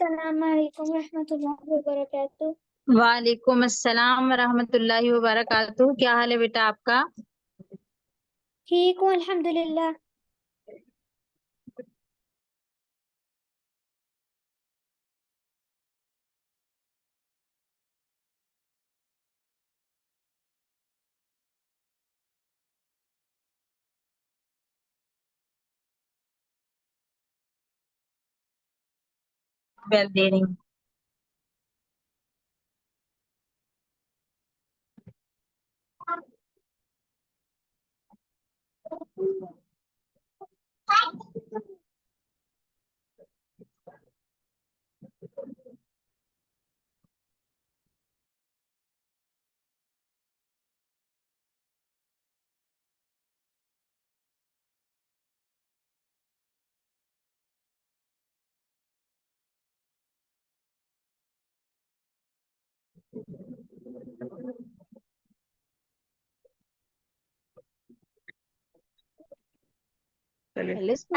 السلام علیکم ورحمۃ اللہ وبرکاتہ۔ وعلیکم السلام ورحمۃ اللہ وبرکاتہ۔ کیا حال ہے بیٹا آپ کا؟ ٹھیک ہوں الحمدللہ۔ بیل دے رہی ہوں۔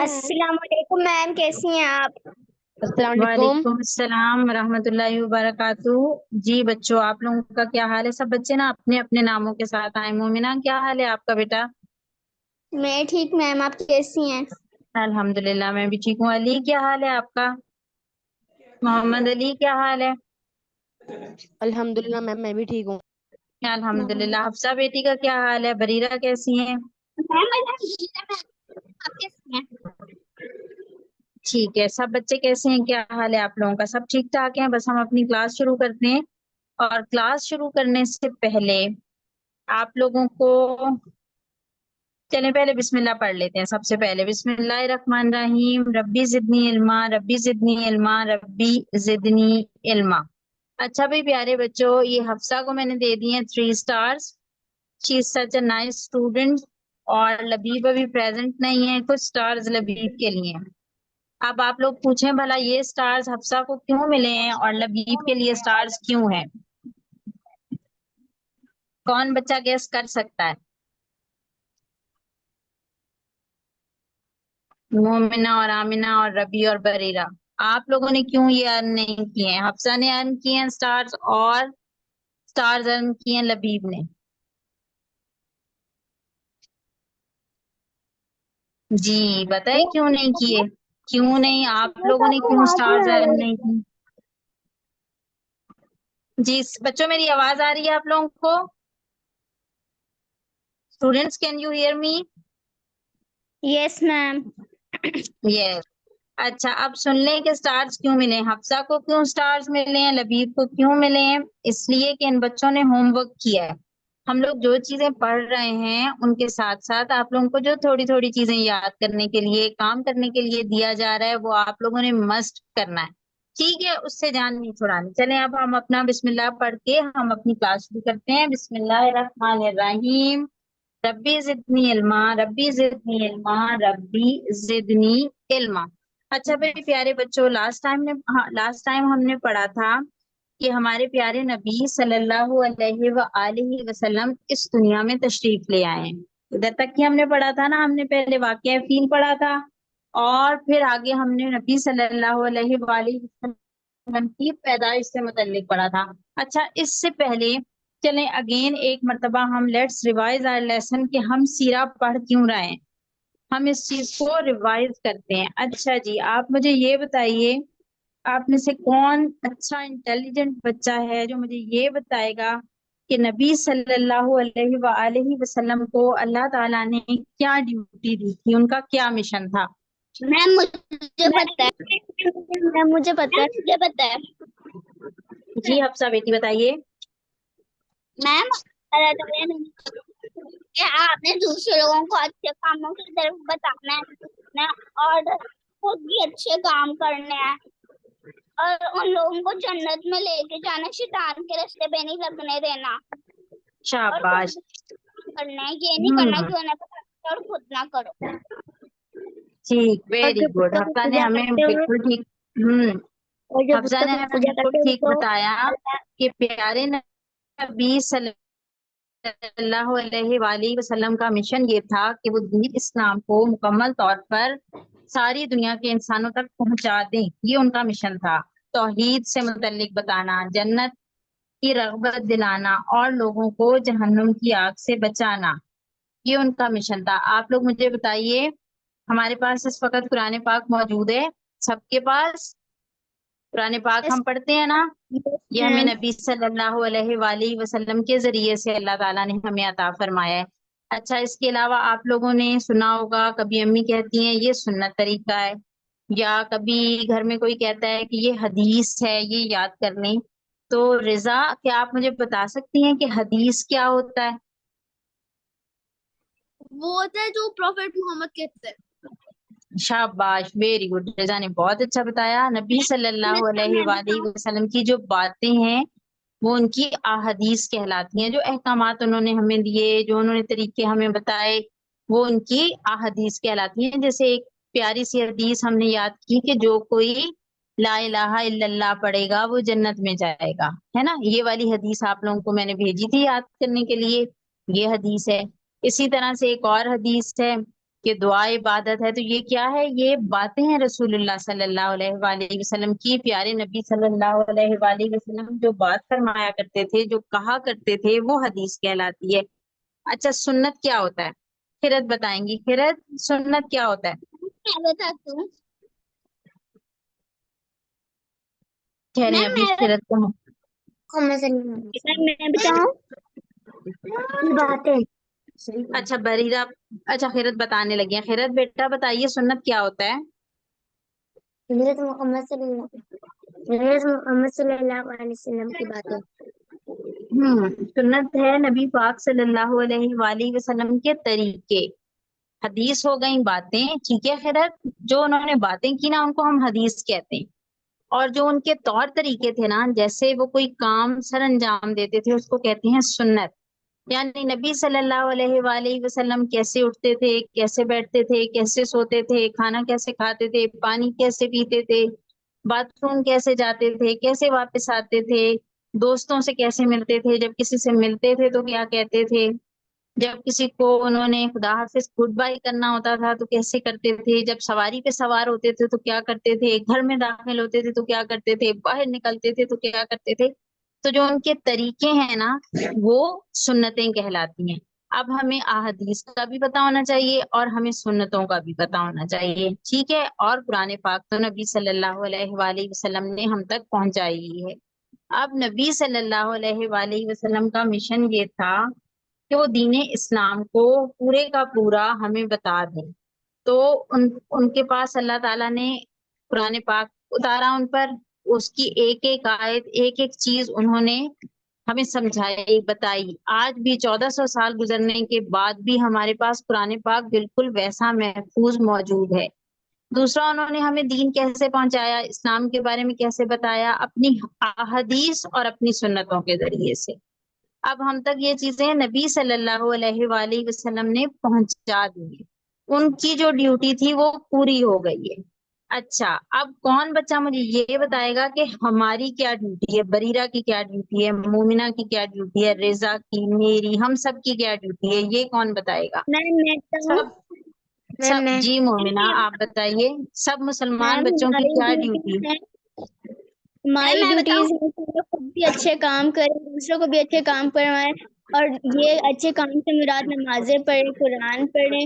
السلام علیکم میم، کیسی ہیں آپ؟ السلام علیکم۔ وعلیکم السلام ورحمۃ اللہ وبرکاتہ۔ جی بچوں، آپ لوگوں کا کیا حال ہے؟ سب بچے نا اپنے اپنے ناموں کے ساتھ آئے۔ مومنہ کیا حال ہے آپ کا بیٹا؟ میں ٹھیک میم، آپ کیسی ہیں؟ الحمدللہ میں بھی ٹھیک ہوں۔ علی کیا حال ہے آپ کا؟ محمد علی کیا حال ہے؟ الحمدللہ میم میں بھی ٹھیک ہوں۔ الحمدللہ۔ حفصہ بیٹی کا کیا حال ہے؟ بریرہ کیسی ہیں؟ آپ کیسی ہیں؟ ٹھیک ہے۔ سب بچے کیسے ہیں؟ کیا حال ہے آپ لوگوں کا؟ سب ٹھیک ٹھاک ہیں؟ بس ہم اپنی کلاس شروع کرتے ہیں، اور کلاس شروع کرنے سے پہلے آپ لوگوں کو چلیں پہلے بسم اللہ پڑھ لیتے ہیں۔ سب سے پہلے بسم اللہ الرحمن الرحیم۔ ربی زدنی علما، ربی زدنی علما، ربی زدنی علما۔ اچھا بھائی پیارے بچوں، یہ حفصہ کو میں نے دے دی ہیں 3 stars. She is such a nice student. اور لبیب ابھی پریزنٹ نہیں ہے، کچھ اسٹارز لبیب کے لیے۔ اب آپ لوگ پوچھیں بھلا یہ اسٹارز حفصہ کو کیوں ملے ہیں اور لبیب کے لیے اسٹارز کیوں ہیں؟ کون بچہ گیس کر سکتا ہے؟ مومنہ اور آمنہ اور ربی اور بریرہ، آپ لوگوں نے کیوں یہ ارن نہیں کیے ہیں؟ حفصہ نے ارن کیے ہیں اسٹارز، اور اسٹارز ارن کیے ہیں لبیب نے۔ جی بتائیں کیوں نہیں کیے؟ کیوں نہیں؟ آپ لوگوں نے کیوں اسٹارز ارن نہیں کیے؟ جی بچوں میری آواز آ رہی ہے آپ لوگوں کو؟ Students can you hear me? Yes ma'am. Yes. اچھا اب سن لیں کہ اسٹارز کیوں ملے ہیں۔ حفصہ کو کیوں اسٹارز ملے ہیں، لبیب کو کیوں ملے ہیں؟ اس لیے کہ ان بچوں نے ہوم ورک کیا ہے۔ ہم لوگ جو چیزیں پڑھ رہے ہیں ان کے ساتھ ساتھ آپ لوگوں کو جو تھوڑی تھوڑی چیزیں یاد کرنے کے لیے، کام کرنے کے لیے دیا جا رہا ہے، وہ آپ لوگوں نے مسٹ کرنا ہے، ٹھیک ہے؟ اس سے جان نہیں چھڑانی۔ چلیں اب ہم اپنا بسم اللہ پڑھ کے ہم اپنی کلاس شروع کرتے ہیں۔ بسم اللہ الرحمن الرحیم۔ ربی زدنی علما، ربی زدنی علما، ربی زدنی علما۔ اچھا بھائی پیارے بچوں، لاسٹ ٹائم ہم نے پڑھا تھا کہ ہمارے پیارے نبی صلی اللہ علیہ وآلہ وسلم اس دنیا میں تشریف لے آئے ہیں۔ ادھر تک کی ہم نے پڑھا تھا نا، ہم نے پہلے واقعہ فیل پڑھا تھا، اور پھر آگے ہم نے نبی صلی اللہ علیہ وآلہ وسلم کی پیدائش سے متعلق پڑھا تھا۔ اچھا اس سے پہلے چلیں اگین ایک مرتبہ ہم لیٹس ریوائز آور لیسن کہ ہم سیرہ پڑھ کیوں رہے ہیں، ہم اس چیز کو ریوائز کرتے ہیں۔ اچھا جی آپ مجھے یہ بتائیے، آپ میں سے کون اچھا انٹیلیجنٹ بچہ ہے جو مجھے یہ بتائے گا کہ نبی صلی اللہ علیہ وآلہ وسلم کو اللہ تعالیٰ نے کیا ڈیوٹی دی تھی، ان کا کیا مشن تھا؟ میم مجھے پتہ ہے، میم مجھے پتہ ہے۔ جی حفصہ بیٹی بتائیے۔ میم اللہ تعالیٰ نے کہ آپ نے دوسرے لوگوں کو اچھے کاموں کی طرف بتانا ہے اور خود بھی اچھے کام کرنے ہیں، اور ان لوگوں کو جنت میں لے کے جانا، شیطان کے راستے پہ نہیں لگنے دینا، اور شاباش۔ کرنا ہے، یہ نہیں کرنا کہ انہیں پتہ اور خود نہ کرو۔ ٹھیک، ویری گڈ۔ حفصہ نے ہمیں بالکل ٹھیک حفصہ نے ہمیں بالکل ٹھیک بتایا کہ پیارے نبی صلی اللہ علیہ وآلہ وسلم کا مشن یہ تھا کہ وہ دین اسلام کو مکمل طور پر ساری دنیا کے انسانوں تک پہنچا دیں، یہ ان کا مشن تھا۔ توحید سے متعلق بتانا، جنت کی رغبت دلانا اور لوگوں کو جہنم کی آگ سے بچانا، یہ ان کا مشن تھا۔ آپ لوگ مجھے بتائیے، ہمارے پاس اس وقت قرآن پاک موجود ہے؟ سب کے پاس قرآن پاک ہم پڑھتے ہیں نا؟ یہ ہمیں نبی صلی اللہ علیہ وآلہ وسلم کے ذریعے سے اللہ تعالیٰ نے ہمیں عطا فرمایا ہے۔ اچھا، اس کے علاوہ آپ لوگوں نے سنا ہوگا، کبھی امی کہتی ہیں یہ سنت طریقہ ہے، یا کبھی گھر میں کوئی کہتا ہے کہ یہ حدیث ہے، یہ یاد کر لیں۔ تو رضا، کیا آپ مجھے بتا سکتی ہیں کہ حدیث کیا ہوتا ہے؟ وہ ہوتا ہے جو پروفیٹ محمد کہتے ہیں۔ شاباش، ویری گڈ، رضا نے بہت اچھا بتایا۔ نبی صلی اللہ علیہ وآلہ وسلم کی جو باتیں ہیں وہ ان کی احادیث کہلاتی ہیں، جو احکامات انہوں نے ہمیں دیے، جو انہوں نے طریقے ہمیں بتائے، وہ ان کی احادیث کہلاتی ہیں۔ جیسے ایک پیاری سی حدیث ہم نے یاد کی کہ جو کوئی لا الہ الا اللہ پڑھے گا وہ جنت میں جائے گا، ہے نا؟ یہ والی حدیث آپ لوگوں کو میں نے بھیجی تھی یاد کرنے کے لیے، یہ حدیث ہے۔ اسی طرح سے ایک اور حدیث ہے کہ دعا عبادت ہے، تو یہ کیا ہے؟ یہ باتیں ہیں رسول اللہ صلی اللہ علیہ وآلہ وسلم کی۔ پیارے نبی صلی اللہ علیہ وآلہ وسلم جو بات فرمایا کرتے تھے، جو کہا کرتے تھے، وہ حدیث کہلاتی ہے۔ اچھا، سنت کیا ہوتا ہے؟ خیرت بتائیں گی۔ خیرت، سنت کیا ہوتا ہے؟ میں بتاتی ہوں۔ کہہ رہے ہیں ابھی خیرت کو میں بتاؤں باتیں۔ اچھا بریرہ، اچھا خیرت بتانے لگی ہیں۔ خیرت بیٹا بتائیے سنت کیا ہوتا ہے؟ حضرت محمد صلی اللہ علیہ وسلم کی باتیں۔ سنت ہے نبی پاک صلی اللہ علیہ وآلہ وسلم کے طریقے۔ حدیث ہو گئی باتیں، ٹھیک ہے خیرت؟ جو انہوں نے باتیں کی نا، ان کو ہم حدیث کہتے ہیں۔ اور جو ان کے طور طریقے تھے نا، جیسے وہ کوئی کام سر انجام دیتے تھے، اس کو کہتے ہیں سنت۔ یعنی نبی صلی اللہ علیہ وآلہ وسلم کیسے اٹھتے تھے، کیسے بیٹھتے تھے، کیسے سوتے تھے، کھانا کیسے کھاتے تھے، پانی کیسے پیتے تھے، باتھ روم کیسے جاتے تھے، کیسے واپس آتے تھے، دوستوں سے کیسے ملتے تھے، جب کسی سے ملتے تھے تو کیا کہتے تھے، جب کسی کو انہوں نے خدا حافظ گڈ بائی کرنا ہوتا تھا تو کیسے کرتے تھے، جب سواری پہ سوار ہوتے تھے تو کیا کرتے تھے، گھر میں داخل ہوتے تھے تو کیا کرتے تھے، باہر نکلتے تھے تو کیا کرتے تھے۔ تو جو ان کے طریقے ہیں نا، وہ سنتیں کہلاتی ہیں۔ اب ہمیں احادیث کا بھی پتہ ہونا چاہیے اور ہمیں سنتوں کا بھی پتہ ہونا چاہیے، ٹھیک ہے؟ اور قرآن پاک تو نبی صلی اللہ علیہ وآلہ وسلم نے ہم تک پہنچائی ہی ہے۔ اب نبی صلی اللہ علیہ وآلہ وسلم کا مشن یہ تھا کہ وہ دین اسلام کو پورے کا پورا ہمیں بتا دیں۔ تو ان کے پاس اللہ تعالیٰ نے قرآن پاک اتارا ان پر، اس کی ایک ایک آیت، ایک ایک چیز انہوں نے ہمیں سمجھائی، بتائی۔ آج بھی 1400 سال گزرنے کے بعد بھی ہمارے پاس قرآن پاک بالکل ویسا محفوظ موجود ہے۔ دوسرا، انہوں نے ہمیں دین کیسے پہنچایا، اسلام کے بارے میں کیسے بتایا، اپنی احادیث اور اپنی سنتوں کے ذریعے سے۔ اب ہم تک یہ چیزیں نبی صلی اللہ علیہ وآلہ وسلم نے پہنچا دی ہیں، ان کی جو ڈیوٹی تھی وہ پوری ہو گئی ہے۔ اچھا، اب کون بچہ مجھے یہ بتائے گا کہ ہماری کیا ڈیوٹی ہے، بریرہ کی کیا ڈیوٹی ہے، مومنہ کی کیا ڈیوٹی ہے، رضا کی، میری، ہم سب کی کیا ڈیوٹی ہے؟ یہ کون بتائے گا؟ سب جی مومنہ آپ بتائیے، سب مسلمان بچوں کی کیا ڈیوٹی ہے؟ ہماری ڈیوٹیز خود بھی اچھے کام کریں، دوسروں کو بھی اچھے کام کروائیں، اور یہ اچھے کام سے مراد نمازیں پڑھیں، قرآن پڑھیں،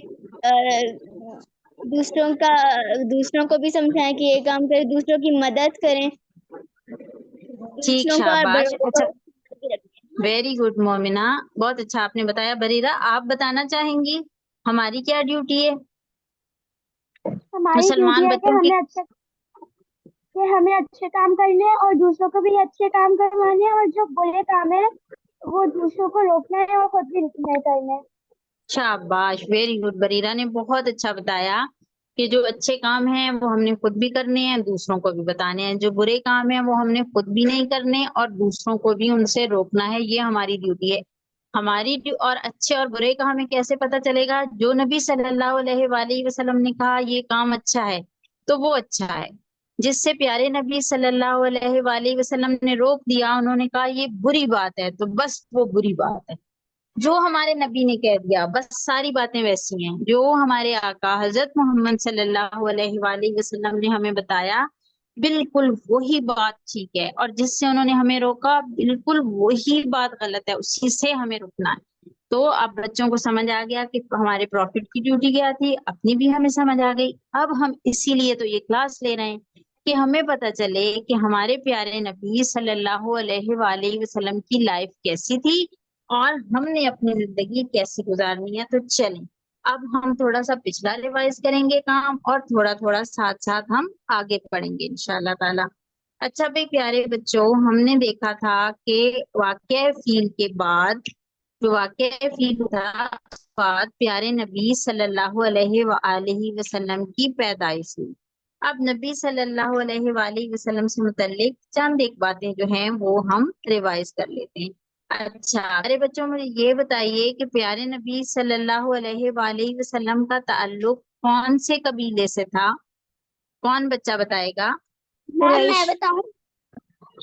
دوسروں کو بھی سمجھائیں کہ یہ کام کریں، دوسروں کی مدد کریں، ٹھیک، دوسروں کا شاباش، اچھا ویری گڈ مومنہ، بہت اچھا آپ نے بتایا۔ بریرہ آپ بتانا چاہیں گی ہماری کیا ڈیوٹی ہے؟ ہماری ڈیوٹی مسلمان ہے بچوں کی کہ ہمیں اچھے کام کرنے ہیں اور دوسروں کو بھی اچھے کام کروانے ہیں، اور جو برے کام ہے وہ دوسروں کو روکنا ہے اور خود بھی نہیں کرنا ہے۔ شاباش، ویری گڈ، بریرہ نے بہت اچھا بتایا کہ جو اچھے کام ہیں وہ ہم نے خود بھی کرنے ہیں، دوسروں کو بھی بتانے ہیں، جو برے کام ہیں وہ ہم نے خود بھی نہیں کرنے اور دوسروں کو بھی ان سے روکنا ہے، یہ ہماری ڈیوٹی ہے۔ اور اچھے اور برے کا ہمیں کیسے پتہ چلے گا؟ جو نبی صلی اللہ علیہ وآلہ وسلم نے کہا یہ کام اچھا ہے تو وہ اچھا ہے، جس سے پیارے نبی صلی اللہ علیہ وآلہ وسلم نے روک دیا، انہوں نے کہا یہ بری بات ہے، تو بس وہ بری بات ہے۔ جو ہمارے نبی نے کہہ دیا بس ساری باتیں ویسی ہیں، جو ہمارے آقا حضرت محمد صلی اللہ علیہ وآلہ وسلم نے ہمیں بتایا بالکل وہی بات ٹھیک ہے، اور جس سے انہوں نے ہمیں روکا بالکل وہی بات غلط ہے، اسی سے ہمیں رکنا ہے۔ تو اب بچوں کو سمجھ آ گیا کہ ہمارے پروفٹ کی ڈیوٹی کیا تھی، اپنی بھی ہمیں سمجھ آ گئی۔ اب ہم اسی لیے تو یہ کلاس لے رہے ہیں کہ ہمیں پتہ چلے کہ ہمارے پیارے نبی صلی اللہ علیہ وآلہ وسلم کی لائف کیسی تھی اور ہم نے اپنی زندگی کیسی گزارنی ہے۔ تو چلیں اب ہم تھوڑا سا پچھلا ریوائز کریں گے کام، اور تھوڑا تھوڑا ساتھ ساتھ ہم آگے پڑھیں گے انشاءاللہ تعالی۔ اچھا بھائی پیارے بچوں، ہم نے دیکھا تھا کہ واقعہ فیل کے بعد جو واقعہ فیل تھا اس کے بعد پیارے نبی صلی اللہ علیہ وآلہ وسلم کی پیدائش ہوئی۔ اب نبی صلی اللہ علیہ وآلہ وسلم سے متعلق چند ایک باتیں جو ہیں وہ ہم ریوائز کر لیتے ہیں۔ اچھا ارے بچوں مجھے یہ بتائیے کہ پیارے نبی صلی اللہ علیہ وآلہ وسلم کا تعلق کون سے قبیلے سے تھا؟ کون بچہ بتائے گا؟ میم میں بتاؤں؟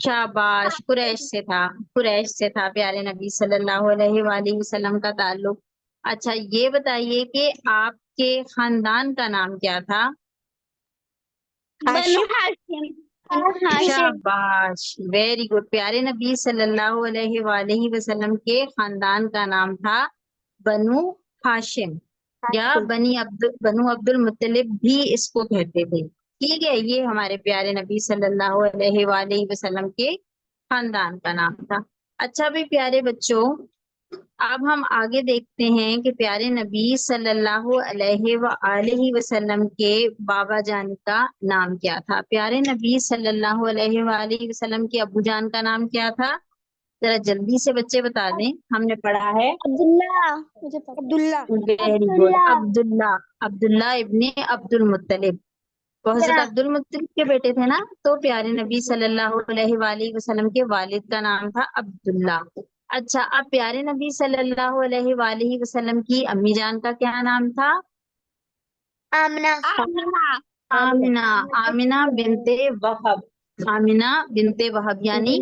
شاباش، قریش سے تھا، قریش سے تھا پیارے نبی صلی اللہ علیہ وآلہ وسلم کا تعلق۔ اچھا یہ بتائیے کہ آپ کے خاندان کا نام کیا تھا؟ بنو ہاشم۔ بنو ہاشم۔ شاباش، ویری گڈ۔ پیارے نبی صلی اللہ علیہ وآلہ وسلم کے خاندان کا نام تھا بنو ہاشم، یا بنو عبد المطلب بھی اس کو کہتے تھے۔ ٹھیک ہے، یہ ہمارے پیارے نبی صلی اللہ علیہ وآلہ وسلم کے خاندان کا نام تھا۔ اچھا بھی پیارے بچوں، اب ہم آگے دیکھتے ہیں کہ پیارے نبی صلی اللہ علیہ وآلہ وسلم کے بابا جان کا نام کیا تھا؟ پیارے نبی صلی اللہ علیہ وآلہ وسلم کے ابو جان کا نام کیا تھا؟ ذرا جلدی سے بچے بتا دیں، ہم نے پڑھا ہے۔ عبداللہ، مجھے پتا۔ عبداللہ۔ ویری گڈ، عبداللہ، عبداللہ ابن عبد المطلب۔ تو حضرت عبد المطلب کے بیٹے تھے نا، تو پیارے نبی صلی اللہ علیہ وآلہ وسلم کے والد کا نام تھا عبداللہ۔ اچھا اب پیارے نبی صلی اللہ علیہ وآلہ وسلم کی امی جان کا کیا نام تھا؟ آمنہ۔ آمنہ، آمنہ بنت وہب، آمنہ بنت وہب، یعنی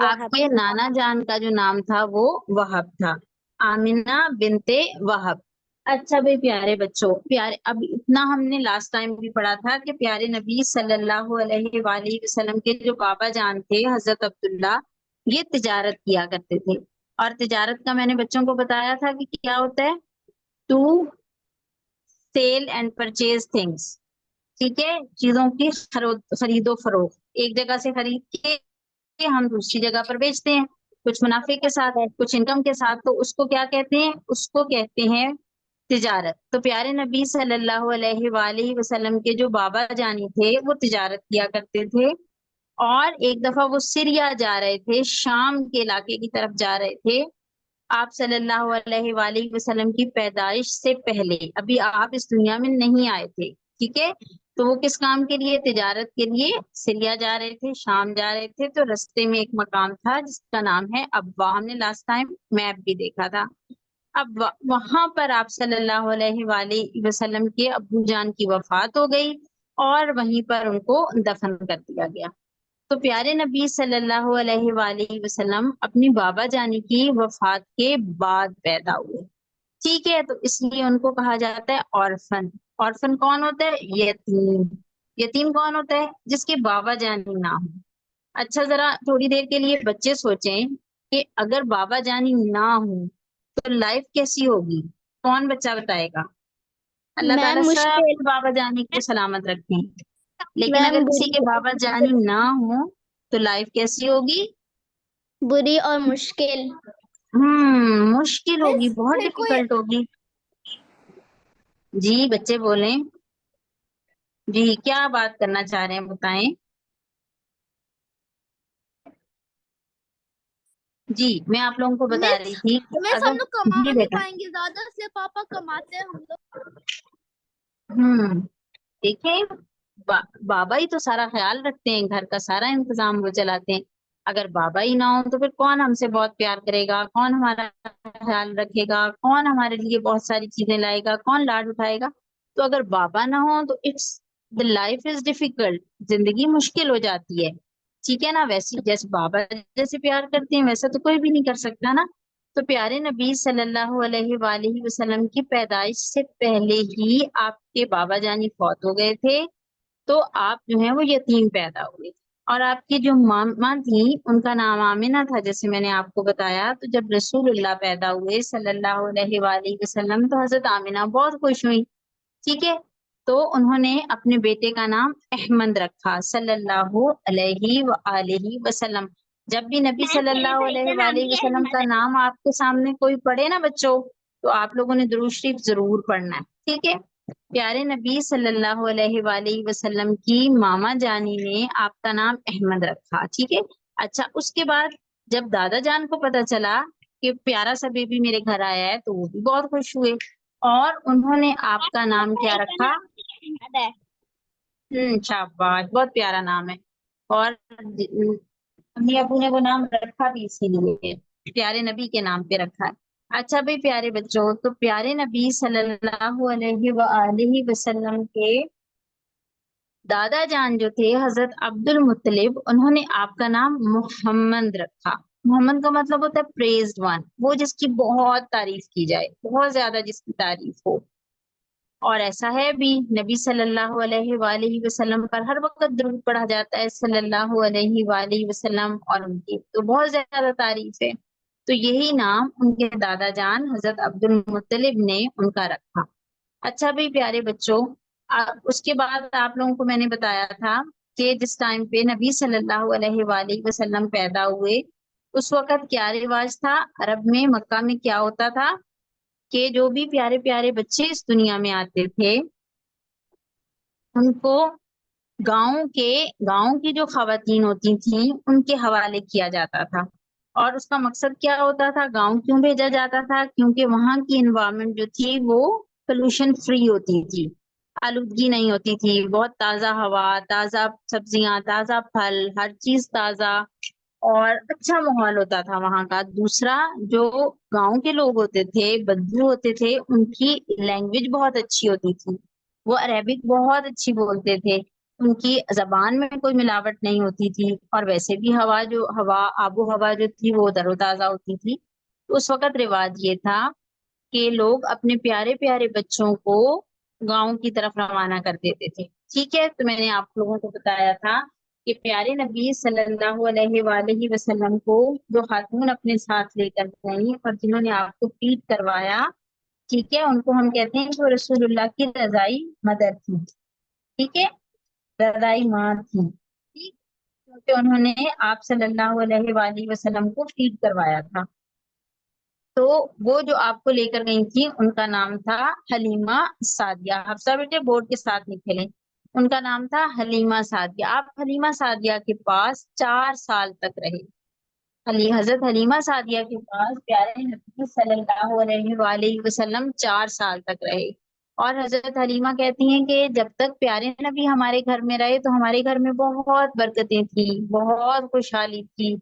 آپ کے نانا جان کا جو نام تھا وہ وہب تھا، آمنہ بنت وہب۔ اچھا بھائی پیارے بچوں، پیارے اب اتنا ہم نے لاسٹ ٹائم بھی پڑھا تھا کہ پیارے نبی صلی اللہ علیہ وآلہ وسلم کے جو بابا جان تھے حضرت عبداللہ، یہ تجارت کیا کرتے تھے، اور تجارت کا میں نے بچوں کو بتایا تھا کہ کیا ہوتا ہے، to sell and purchase things. ٹھیک ہے، چیزوں کی خرید و فروخت، ایک جگہ سے خرید کے ہم دوسری جگہ پر بیچتے ہیں، کچھ منافع کے ساتھ، کچھ انکم کے ساتھ، تو اس کو کیا کہتے ہیں؟ اس کو کہتے ہیں تجارت۔ تو پیارے نبی صلی اللہ علیہ وآلہ وسلم کے جو بابا جانی تھے وہ تجارت کیا کرتے تھے، اور ایک دفعہ وہ سریا جا رہے تھے، شام کے علاقے کی طرف جا رہے تھے، آپ صلی اللہ علیہ وآلہ وسلم کی پیدائش سے پہلے، ابھی آپ اس دنیا میں نہیں آئے تھے۔ ٹھیک ہے، تو وہ کس کام کے لیے؟ تجارت کے لیے سریا جا رہے تھے، شام جا رہے تھے، تو رستے میں ایک مقام تھا جس کا نام ہے ابوا، ہم نے لاسٹ ٹائم میپ بھی دیکھا تھا۔ اب وہاں پر آپ صلی اللہ علیہ وآلہ وسلم کے ابو جان کی وفات ہو گئی، اور وہیں پر ان کو دفن کر دیا گیا۔ تو پیارے نبی صلی اللہ علیہ وآلہ وسلم اپنی بابا جانی کی وفات کے بعد پیدا ہوئے۔ ٹھیک ہے، تو اس لیے ان کو کہا جاتا ہے اورفن۔ اورفن کون ہوتا ہے؟ یتیم۔ یتیم کون ہوتا ہے؟ جس کے بابا جانی نہ ہو۔ اچھا ذرا تھوڑی دیر کے لیے بچے سوچیں کہ اگر بابا جانی نہ ہو تو لائف کیسی ہوگی؟ کون بچہ بتائے گا؟ اللہ تعالیٰ سب کے بابا جانی کو سلامت رکھیں، لیکن اگر کسی کے بابا جانی نہ ہو تو لائف کیسی ہوگی؟ بری اور مشکل۔ مشکل ہوگی، بہت ڈیفیکلٹ ہوگی۔ جی بچے بولیں، جی کیا بات کرنا چاہ رہے ہیں بتائیں۔ جی میں آپ لوگوں کو بتا رہی تھی کہ اگر ہم لوگ کما جی نہیں بیٹا، پائیں گے زیادہ، اس لیے پاپا کماتے ہیں ہم لوگ۔ دیکھیں بابا ہی تو سارا خیال رکھتے ہیں، گھر کا سارا انتظام وہ چلاتے ہیں۔ اگر بابا ہی نہ ہو تو پھر کون ہم سے بہت پیار کرے گا، کون ہمارا خیال رکھے گا، کون ہمارے لیے بہت ساری چیزیں لائے گا، کون لاڈ اٹھائے گا؟ تو اگر بابا نہ ہو تو the life is difficult، زندگی مشکل ہو جاتی ہے۔ ٹھیک ہے نا، ویسے جیسے بابا جیسے پیار کرتے ہیں ویسا تو کوئی بھی نہیں کر سکتا نا۔ تو پیارے نبی صلی اللہ علیہ وآلہ وسلم کی پیدائش سے پہلے ہی آپ کے بابا جانی فوت ہو گئے تھے، تو آپ جو ہیں وہ یتیم پیدا ہوئے، اور آپ کی جو ماما تھی ان کا نام آمنہ تھا جیسے میں نے آپ کو بتایا. تو جب رسول اللہ پیدا ہوئے صلی اللہ علیہ وآلہ وسلم تو حضرت آمنہ بہت خوش ہوئی. ٹھیک ہے، تو انہوں نے اپنے بیٹے کا نام احمد رکھا صلی اللہ علیہ وآلہ وسلم. جب بھی نبی میم صلی میرے اللہ بھائی کا علیہ نام وآلہ بھی وسلم احمد کا ہے. نام آپ کے سامنے کوئی پڑھے نا بچوں، تو آپ لوگوں نے درود شریف ضرور پڑھنا ہے. ٹھیک ہے، پیارے نبی صلی اللہ علیہ وآلہ وسلم کی ماما جانی نے آپ کا نام احمد رکھا. ٹھیک ہے، اچھا اس کے بعد جب دادا جان کو پتا چلا کہ پیارا سا بیبی میرے گھر آیا ہے تو وہ بھی بہت خوش ہوئے، اور انہوں نے آپ کا میرے نام کیا بھائی کا رکھا؟ نام بھی احمد ہے. شاباش، بہت پیارا نام ہے. اور امی ابو نے وہ نام رکھا بھی اسی لیے، پیارے نبی کے نام پہ رکھا ہے. اچھا بھائی پیارے بچوں، تو پیارے نبی صلی اللہ علیہ وآلہ وسلم کے دادا جان جو تھے حضرت عبد المطلب، انہوں نے آپ کا نام محمد رکھا. محمد کا مطلب ہوتا ہے پریزڈ ون، وہ جس کی بہت تعریف کی جائے، بہت زیادہ جس کی تعریف ہو. اور ایسا ہے بھی، نبی صلی اللہ علیہ وآلہ وسلم پر ہر وقت درود پڑھا جاتا ہے صلی اللہ علیہ وآلہ وسلم، اور ان کی تو بہت زیادہ تعریف ہے. تو یہی نام ان کے دادا جان حضرت عبد المطلب نے ان کا رکھا. اچھا بھی پیارے بچوں، اس کے بعد آپ لوگوں کو میں نے بتایا تھا کہ جس ٹائم پہ نبی صلی اللہ علیہ وآلہ وسلم پیدا ہوئے اس وقت کیا رواج تھا عرب میں، مکہ میں کیا ہوتا تھا کہ جو بھی پیارے پیارے بچے اس دنیا میں آتے تھے ان کو گاؤں کی جو خواتین ہوتی تھیں ان کے حوالے کیا جاتا تھا. اور اس کا مقصد کیا ہوتا تھا، گاؤں کیوں بھیجا جاتا تھا؟ کیونکہ وہاں کی انوائرمنٹ جو تھی وہ پولوشن فری ہوتی تھی، آلودگی نہیں ہوتی تھی، بہت تازہ ہوا، تازہ سبزیاں، تازہ پھل، ہر چیز تازہ، اور اچھا ماحول ہوتا تھا وہاں کا. دوسرا، جو گاؤں کے لوگ ہوتے تھے، بدو ہوتے تھے، ان کی لینگویج بہت اچھی ہوتی تھی، وہ عربک بہت اچھی بولتے تھے، ان کی زبان میں کوئی ملاوٹ نہیں ہوتی تھی، اور ویسے بھی آب و ہوا جو تھی وہ تر و تازہ ہوتی تھی. تو اس وقت رواج یہ تھا کہ لوگ اپنے پیارے پیارے بچوں کو گاؤں کی طرف روانہ کر دیتے تھے. ٹھیک ہے، تو میں نے آپ لوگوں کو بتایا تھا کہ پیارے نبی صلی اللہ علیہ وآلہ وسلم کو جو خاتون اپنے ساتھ لے کر گئیں اور جنہوں نے آپ کو فیڈ کروایا، ٹھیک ہے، ان کو ہم کہتے ہیں کہ وہ رسول اللہ کی رضائی مدر تھی. ٹھیک ہے، رضائی ماں تھی، ٹھیک، کیونکہ انہوں نے آپ صلی اللہ علیہ وآلہ وسلم کو فیڈ کروایا تھا. تو وہ جو آپ کو لے کر گئی تھی ان کا نام تھا حلیمہ سعدیہ. حفصہ بیٹے بورڈ کے ساتھ لکھ لیں، ان کا نام تھا حلیمہ سعدیہ. آپ حلیمہ سعدیہ کے پاس 4 سال تک رہے. حضرت حلیمہ سعدیہ کے پاس پیارے نبی صلی اللہ علیہ وآلہ وسلم 4 سال تک رہے. اور حضرت حلیمہ کہتی ہیں کہ جب تک پیارے نبی ہمارے گھر میں رہے تو ہمارے گھر میں بہت برکتیں تھیں، بہت خوشحالی تھی،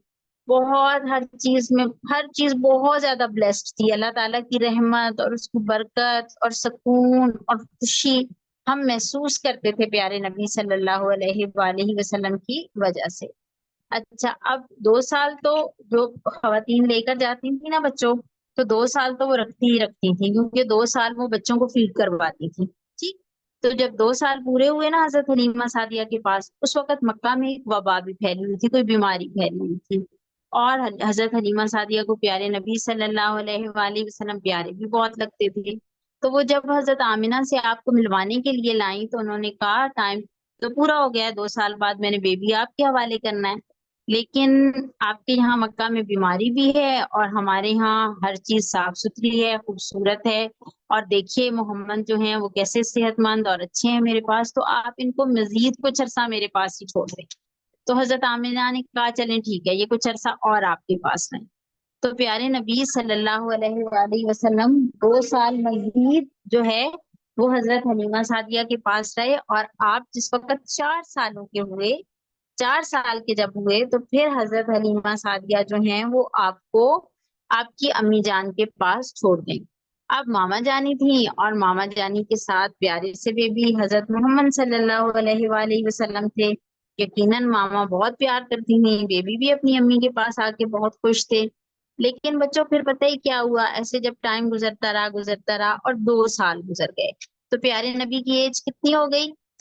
بہت ہر چیز بہت زیادہ بلیسڈ تھی. اللہ تعالیٰ کی رحمت اور اس کی برکت اور سکون اور خوشی ہم محسوس کرتے تھے پیارے نبی صلی اللہ علیہ وآلہ وسلم کی وجہ سے. اچھا، اب 2 سال تو جو خواتین لے کر جاتی تھی نا بچوں، تو 2 سال تو وہ رکھتی تھی کیونکہ 2 سال وہ بچوں کو فیڈ کرواتی تھی. ٹھیک، تو جب 2 سال پورے ہوئے نا حضرت حلیمہ سعدیہ کے پاس، اس وقت مکہ میں ایک وبا بھی پھیلی ہوئی تھی، کوئی بیماری پھیلی ہوئی تھی. اور حضرت حلیمہ سعدیہ کو پیارے نبی صلی اللہ علیہ وآلہ وسلم پیارے بھی بہت لگتے تھے. تو وہ جب حضرت آمنہ سے آپ کو ملوانے کے لیے لائیں تو انہوں نے کہا ٹائم تو پورا ہو گیا ہے، 2 سال بعد میں نے بیبی آپ کے حوالے کرنا ہے، لیکن آپ کے یہاں مکہ میں بیماری بھی ہے اور ہمارے یہاں ہر چیز صاف ستھری ہے، خوبصورت ہے، اور دیکھیے محمد جو ہیں وہ کیسے صحت مند اور اچھے ہیں میرے پاس، تو آپ ان کو مزید کچھ عرصہ میرے پاس ہی چھوڑ دیں. تو حضرت آمنہ نے کہا چلیں ٹھیک ہے، یہ کچھ عرصہ اور آپ کے پاس رہیں. تو پیارے نبی صلی اللہ علیہ وآلہ وسلم 2 سال مزید جو ہے وہ حضرت حلیمہ سعدیہ کے پاس رہے. اور آپ جس وقت 4 سالوں کے ہوئے، 4 سال کے جب ہوئے تو پھر حضرت حلیمہ سعدیہ جو ہیں وہ آپ کو آپ کی امی جان کے پاس چھوڑ دیں. آپ ماما جانی تھیں اور ماما جانی کے ساتھ پیارے سے بیبی حضرت محمد صلی اللہ علیہ وآلہ وسلم تھے. یقیناً ماما بہت پیار کرتی تھیں، بیبی بھی اپنی امی کے پاس آ کے بہت خوش تھے. لیکن بچوں پھر پتہ ہی کیا ہوا، ایسے جب ٹائم گزرتا رہا اور 2 سال گزر گئے تو پیارے نبی کی ایج کتنی ہو گئی؟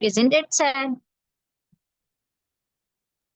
Isn't it sad?